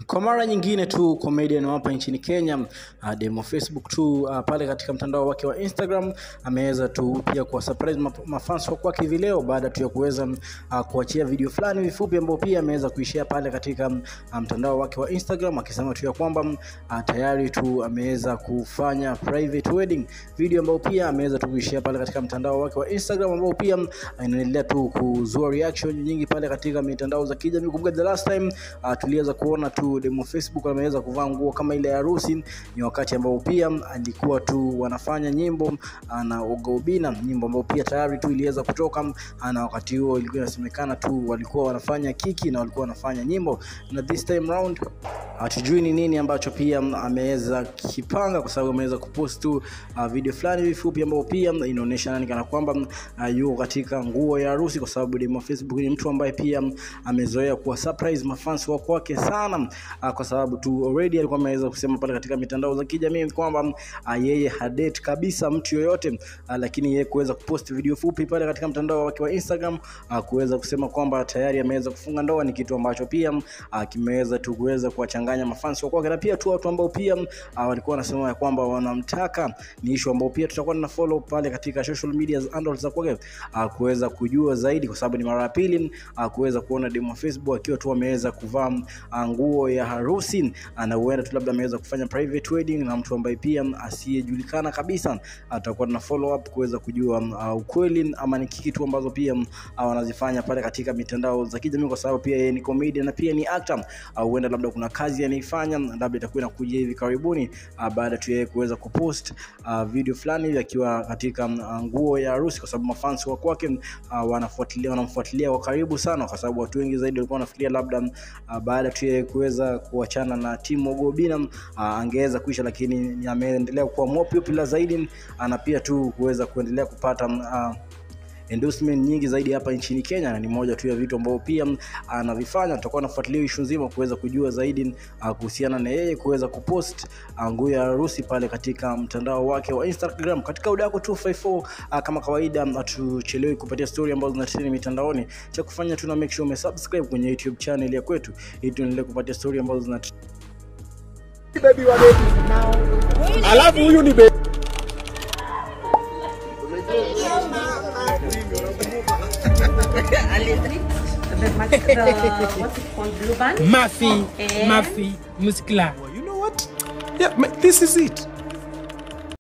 Kwa mara nyingine tu comedian hapa nchini Kenya, demo Facebook tu pale katika mtandao wake wa Instagram ameweza tu pia kwa surprise mafans wa kwake hivi leo baada tu ya kuweza kuachia video fulani vifupi ambao pia ameweza kuishare pale katika mtandao wake wa Instagram, akisema tu ya kwamba tayari tu ameweza kufanya private wedding, video ambao pia ameweza tu kuishare pale katika mtandao wake wa Instagram ambao pia inaendelea tu kuzua reaction nyingi pale katika mitandao za kijamii. Kumbuka the last time tuliweza kuona tu demo Facebook ameweza kuvaa nguo kama ile ya harusi, ni wakati ambao pia alikuwa tu wanafanya nyimbo na Ogobina, nyimbo ambao pia tayari tu iliweza kutoka, na wakati huo ilikuwa inasemekana tu walikuwa wanafanya kiki na walikuwa wanafanya nyimbo, na this time round hatujui ni nini ambacho pia ameweza kipanga, kwa sababu ameweza kupost tu video fulani vifupi ambao pia inaonyesha nani kana kwamba yuko katika nguo ya harusi, kwa sababu demo Facebook ni mtu ambaye pia amezoea kuwa surprise mafans wa kwake sana, kwa sababu tu already alikuwa ameweza kusema pale katika mitandao za kijamii kwamba yeye hadate kabisa mtu yoyote, lakini yeye kuweza kupost video fupi pale katika mtandao wake wa Instagram kuweza kusema kwamba tayari ameweza kufunga ndoa, ni kitu ambacho pia kimeweza tu kuweza kuwachanganya mafans wa kwake, na pia tu watu ambao pia walikuwa wanasema ya kwamba wanamtaka. Ni issue ambao pia tutakuwa na follow pale katika social media handles za kwake kuweza kujua zaidi, kwa sababu ni mara ya pili kuweza kuona demo Facebook akiwa tu ameweza kuvaa nguo ya harusi, na huenda tu labda ameweza kufanya private wedding na mtu ambaye pia asiyejulikana kabisa. Atakuwa na follow up kuweza kujua ukweli ama ni kitu ambazo pia wanazifanya pale katika mitandao za kijamii, kwa sababu pia yeye ni comedian na pia ni actor. Huenda labda kuna kazi anaifanya, labda itakuwa inakuja hivi karibuni baada tu yeye kuweza kupost video fulani akiwa katika nguo ya harusi, kwa sababu mafans wa kwake wanamfuatilia kwa karibu sana, kwa sababu watu wengi zaidi walikuwa wanafikiria labda baada tu yeye kuweza kuachana na timu Ogobina angeweza kuisha, lakini ameendelea kuwa more popular zaidi, na pia tu kuweza kuendelea kupata endorsement nyingi zaidi hapa nchini Kenya, na ni moja tu ya vitu ambao pia anavifanya. Tutakuwa nafuatilia issue nzima kuweza kujua zaidi kuhusiana na yeye kuweza kupost nguo ya harusi pale katika mtandao wake wa Instagram. Katika Udako 254 kama kawaida, atuchelewi kupatia story ambazo zinatrend mitandaoni. Cha kufanya tu na make sure umesubscribe kwenye YouTube channel ya kwetu ili tuendelee kupatia story ambazo zinatrend. Baby wa baby alafu huyu ni baby what's it called, blue band? Mafia Muscular. you know what, yeah, this is it.